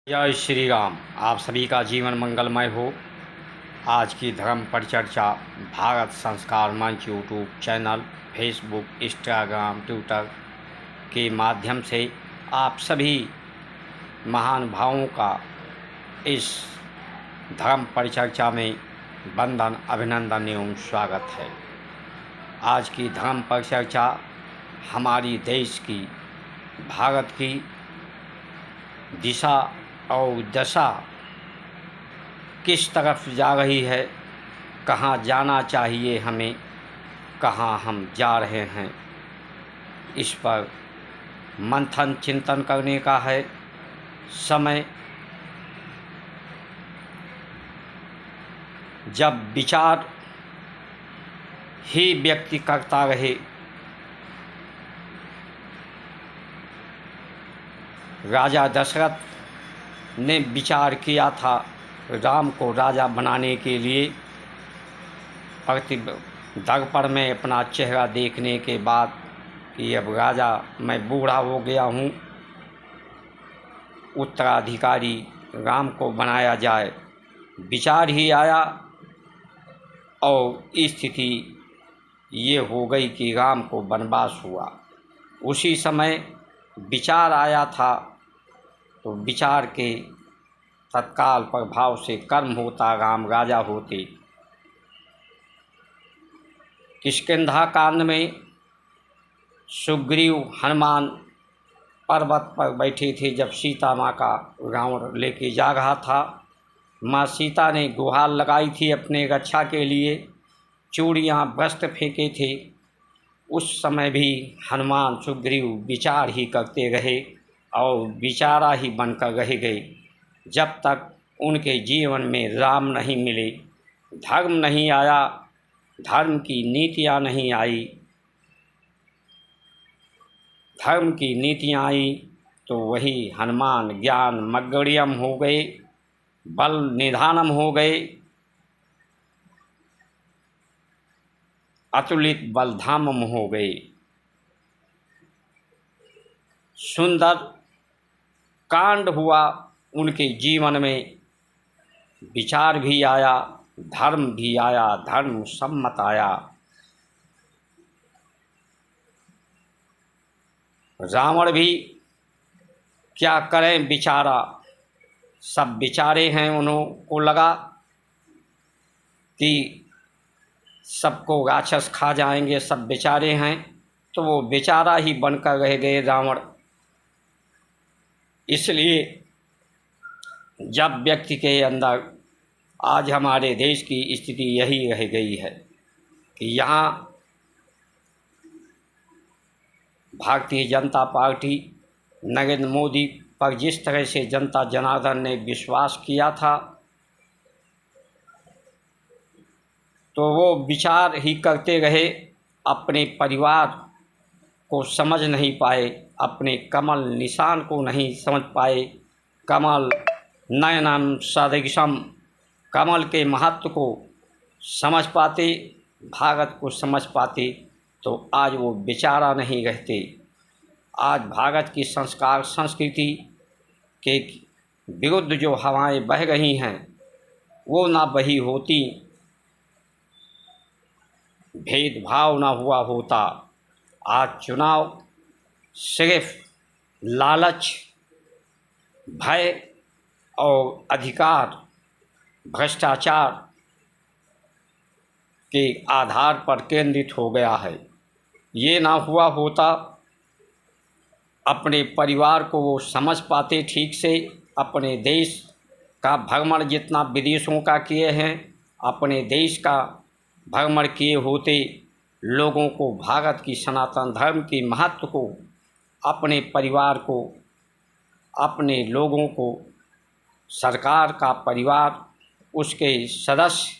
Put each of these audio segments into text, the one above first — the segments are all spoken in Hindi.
जय श्री राम। आप सभी का जीवन मंगलमय हो। आज की धर्म परिचर्चा भारत संस्कार मंच YouTube channel, Facebook, Instagram, Twitter के माध्यम से आप सभी महानुभावों का इस धर्म परिचर्चा में वंदन, अभिनंदन एवं स्वागत है। आज की धर्म परिचर्चा हमारी देश की, भारत की दिशा और दशा किस तरफ जा रही है, कहाँ जाना चाहिए हमें, कहाँ हम जा रहे हैं, इस पर मंथन चिंतन करने का है समय। जब विचार ही व्यक्ति करता रहे, राजा दशरथ ने विचार किया था राम को राजा बनाने के लिए। दर्पण में अपना चेहरा देखने के बाद कि अब राजा मैं बूढ़ा हो गया हूँ, उत्तराधिकारी राम को बनाया जाए। विचार ही आया और स्थिति ये हो गई कि राम को वनवास हुआ। उसी समय विचार आया था तो विचार के तत्काल प्रभाव से कर्म होता, राम राजा होते। किष्किंधा कांड में सुग्रीव हनुमान पर्वत पर बैठे थे जब सीता माँ का रावण लेके जा रहा था। माँ सीता ने गुहार लगाई थी अपने रक्षा के लिए, चूड़ियाँ वस्त्र फेंके थे। उस समय भी हनुमान सुग्रीव विचार ही करते रहे और विचारा ही बनकर रह गए जब तक उनके जीवन में राम नहीं मिले, धर्म नहीं आया, धर्म की नीतियाँ नहीं आई। धर्म की नीतियाँ आई तो वही हनुमान ज्ञान मग्गड़ियम हो गए, बल निधानम हो गए, अतुलित बलधामम हो गए। सुंदर कांड हुआ उनके जीवन में, विचार भी आया, धर्म भी आया, धर्म सम्मत आया। रावण भी क्या करें बिचारा, सब बिचारे हैं। उनको लगा कि सबको राक्षस खा जाएंगे, सब बेचारे हैं, तो वो बेचारा ही बनकर रह गए रावण। इसलिए जब व्यक्ति के अंदर, आज हमारे देश की स्थिति यही रह गई है कि यहाँ भारतीय जनता पार्टी नरेंद्र मोदी पर जिस तरह से जनता जनार्दन ने विश्वास किया था, तो वो विचार ही करते रहे, अपने परिवार को समझ नहीं पाए, अपने कमल निशान को नहीं समझ पाए। कमल नयनम सदृशम, कमल के महत्व को समझ पाते, भारत को समझ पाते तो आज वो बेचारा नहीं रहते। आज भारत की संस्कार संस्कृति के विरुद्ध जो हवाएं बह रही हैं वो ना बही होती, भेदभाव ना हुआ होता। आज चुनाव सिर्फ लालच, भय और अधिकार, भ्रष्टाचार के आधार पर केंद्रित हो गया है। ये ना हुआ होता, अपने परिवार को वो समझ पाते ठीक से, अपने देश का भ्रमण जितना विदेशों का किए हैं, अपने देश का भ्रमण किए होते, लोगों को भारत की सनातन धर्म की महत्व को, अपने परिवार को, अपने लोगों को, सरकार का परिवार, उसके सदस्य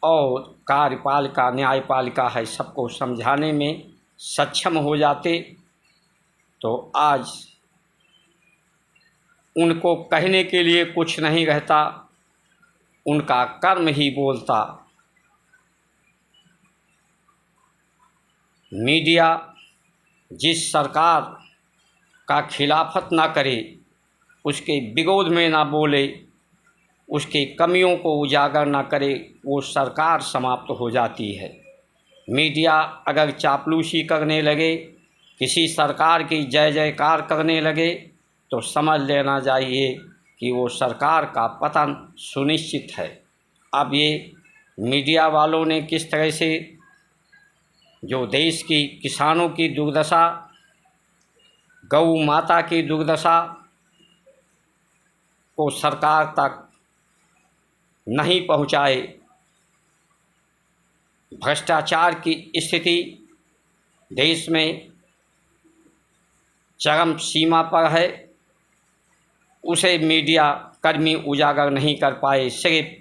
और कार्यपालिका न्यायपालिका है, सबको समझाने में सक्षम हो जाते तो आज उनको कहने के लिए कुछ नहीं रहता, उनका कर्म ही बोलता। मीडिया जिस सरकार का खिलाफत ना करे, उसके विरोध में ना बोले, उसके कमियों को उजागर ना करे, वो सरकार समाप्त हो जाती है। मीडिया अगर चापलूसी करने लगे, किसी सरकार की जय जयकार करने लगे, तो समझ लेना चाहिए कि वो सरकार का पतन सुनिश्चित है। अब ये मीडिया वालों ने किस तरह से जो देश की किसानों की दुर्दशा, गौ माता की दुर्दशा को सरकार तक नहीं पहुंचाए, भ्रष्टाचार की स्थिति देश में चरम सीमा पर है, उसे मीडिया कर्मी उजागर नहीं कर पाए, सिर्फ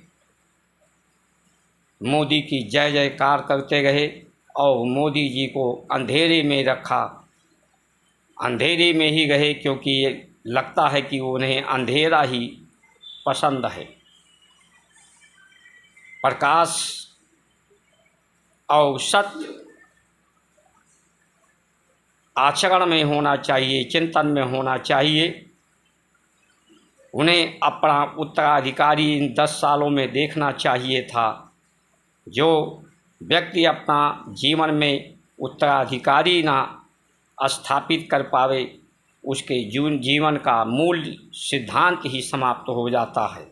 मोदी की जय जयकार करते रहे और मोदी जी को अंधेरे में रखा, अंधेरे में ही रहे, क्योंकि ये लगता है कि उन्हें अंधेरा ही पसंद है। प्रकाश और सत्य आचरण में होना चाहिए, चिंतन में होना चाहिए। उन्हें अपना उत्तराधिकारी इन 10 सालों में देखना चाहिए था। जो व्यक्ति अपना जीवन में उत्तराधिकारी ना स्थापित कर पावे, उसके जीवन का मूल सिद्धांत ही समाप्त हो जाता है।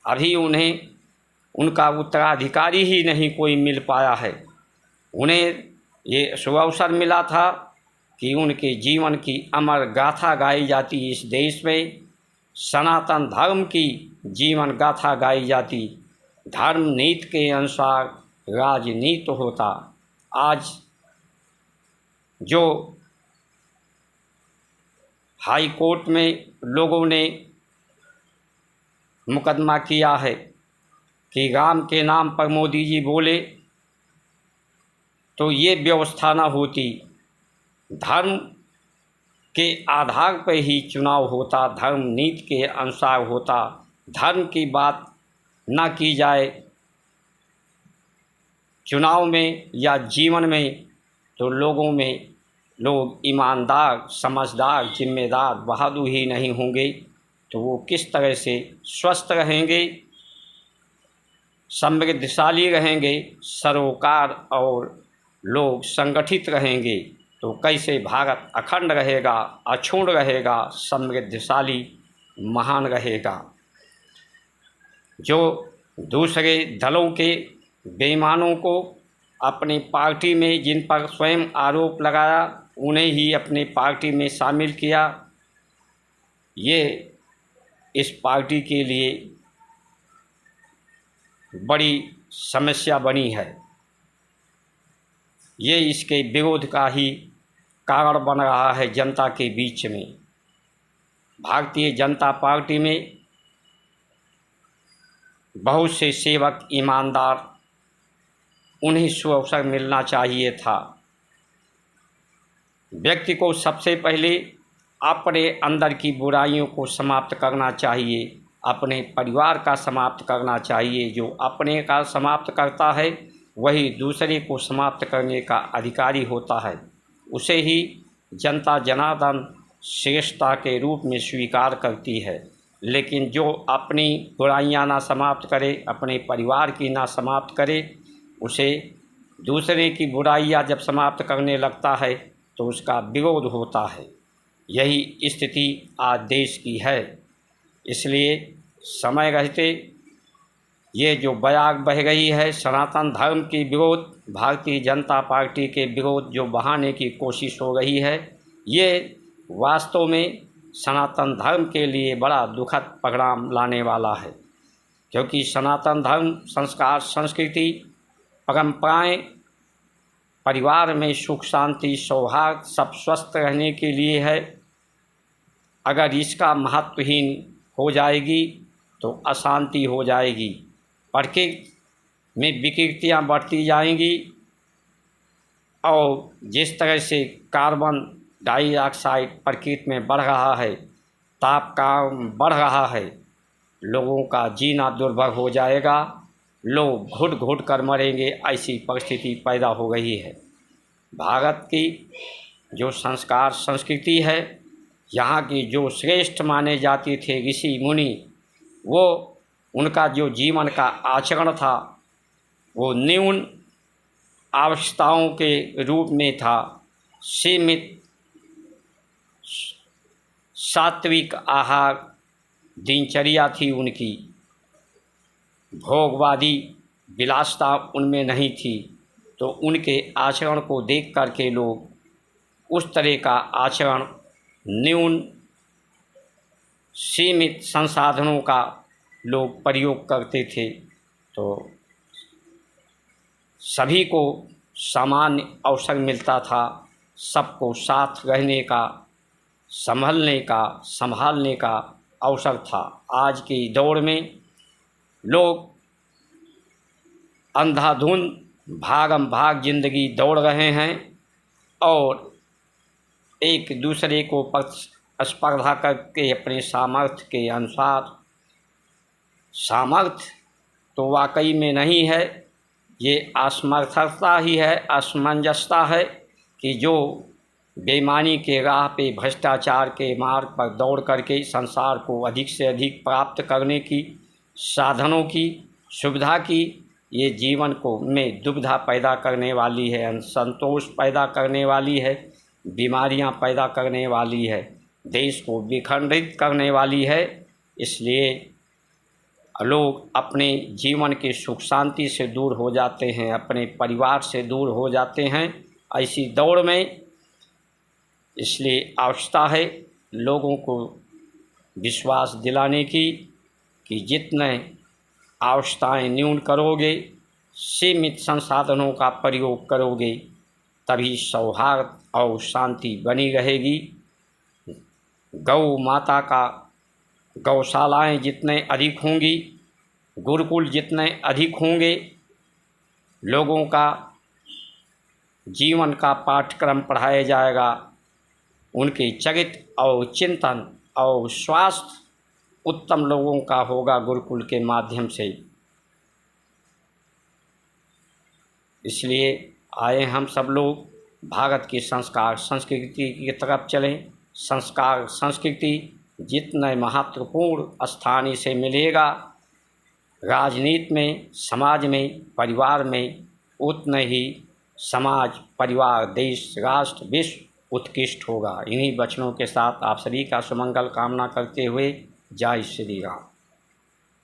अभी उन्हें उनका उत्तराधिकारी ही नहीं कोई मिल पाया है। उन्हें ये सुअवसर मिला था कि उनके जीवन की अमर गाथा गाई जाती, इस देश में सनातन धर्म की जीवन गाथा गाई जाती, धर्म नीति के अनुसार राजनीति होता। आज जो हाई कोर्ट में लोगों ने मुकदमा किया है कि राम के नाम पर मोदी जी बोले, तो ये व्यवस्था ना होती, धर्म के आधार पर ही चुनाव होता, धर्म नीति के अनुसार होता, धर्म की बात ना की जाए चुनाव में या जीवन में, तो लोग ईमानदार, समझदार, जिम्मेदार, बहादुर ही नहीं होंगे, तो वो किस तरह से स्वस्थ रहेंगे, समृद्धशाली रहेंगे, सरोकार और लोग संगठित रहेंगे, तो कैसे भारत अखंड रहेगा, अक्षुण्ण रहेगा, समृद्धशाली, महान रहेगा। जो दूसरे दलों के बेईमानों को अपनी पार्टी में, जिन पर स्वयं आरोप लगाया, उन्हें ही अपनी पार्टी में शामिल किया, ये इस पार्टी के लिए बड़ी समस्या बनी है। ये इसके विरोध का ही कारण बन रहा है जनता के बीच में। भारतीय जनता पार्टी में बहुत से सेवक ईमानदार, उन्हें सुअवसर मिलना चाहिए था। व्यक्ति को सबसे पहले अपने अंदर की बुराइयों को समाप्त करना चाहिए, अपने परिवार का समाप्त करना चाहिए। जो अपने का समाप्त करता है वही दूसरे को समाप्त करने का अधिकारी होता है, उसे ही जनता जनार्दन श्रेष्ठता के रूप में स्वीकार करती है। लेकिन जो अपनी बुराइयां ना समाप्त करे, अपने परिवार की ना समाप्त करे, उसे दूसरे की बुराइयां जब समाप्त करने लगता है तो उसका विरोध होता है। यही स्थिति आज देश की है। इसलिए समय रहते ये जो बयाग बह गई है सनातन धर्म के विरोध, भारतीय जनता पार्टी के विरोध जो बहाने की कोशिश हो रही है, ये वास्तव में सनातन धर्म के लिए बड़ा दुखद परिणाम लाने वाला है। क्योंकि सनातन धर्म, संस्कार, संस्कृति, परंपराएं परिवार में सुख शांति सौहार्द सब स्वस्थ रहने के लिए है। अगर इसका महत्वहीन हो जाएगी तो अशांति हो जाएगी, प्रकृति में विकृतियाँ बढ़ती जाएंगी और जिस तरह से कार्बन डाइऑक्साइड प्रकृति में बढ़ रहा है, तापमान बढ़ रहा है, लोगों का जीना दुर्भर हो जाएगा, लोग घुट घुट कर मरेंगे, ऐसी परिस्थिति पैदा हो गई है। भारत की जो संस्कार संस्कृति है, यहाँ के जो श्रेष्ठ माने जाते थे ऋषि मुनि, वो उनका जो जीवन का आचरण था वो न्यून आवश्यकताओं के रूप में था। सीमित सात्विक आहार दिनचर्या थी उनकी, भोगवादी विलासता उनमें नहीं थी। तो उनके आचरण को देख कर के लोग उस तरह का आचरण, न्यून सीमित संसाधनों का लोग प्रयोग करते थे। तो सभी को सामान्य अवसर मिलता था, सबको साथ रहने का, संभालने का अवसर था। आज के दौर में लोग अंधाधुंध भागम भाग जिंदगी दौड़ रहे हैं और एक दूसरे को स्पर्धा करके अपने सामर्थ्य के अनुसार, सामर्थ्य तो वाकई में नहीं है, ये असमर्थता ही है, असमंजसता है कि जो बेईमानी के राह पे भ्रष्टाचार के मार्ग पर दौड़ करके संसार को अधिक से अधिक प्राप्त करने की, साधनों की, सुविधा की, ये जीवन को में दुविधा पैदा करने वाली है, असंतोष पैदा करने वाली है, बीमारियां पैदा करने वाली है, देश को विखंडित करने वाली है। इसलिए लोग अपने जीवन के सुख शांति से दूर हो जाते हैं, अपने परिवार से दूर हो जाते हैं ऐसी दौड़ में। इसलिए आवश्यकता है लोगों को विश्वास दिलाने की कि जितने आवश्यकताएं न्यून करोगे, सीमित संसाधनों का प्रयोग करोगे, तभी सौहार्द और शांति बनी रहेगी। गौ माता का गौशालाएं जितने अधिक होंगी, गुरुकुल जितने अधिक होंगे, लोगों का जीवन का पाठ्यक्रम पढ़ाया जाएगा, उनके चरित्र और चिंतन और स्वास्थ्य उत्तम लोगों का होगा गुरुकुल के माध्यम से। इसलिए आए हम सब लोग भारत की संस्कार संस्कृति की तरफ चलें। संस्कार संस्कृति जितने महत्वपूर्ण स्थान इसे मिलेगा राजनीति में, समाज में, परिवार में, उतने ही समाज, परिवार, देश, राष्ट्र, विश्व उत्कृष्ट होगा। इन्हीं वचनों के साथ आप सभी का सुमंगल कामना करते हुए जय श्री राम।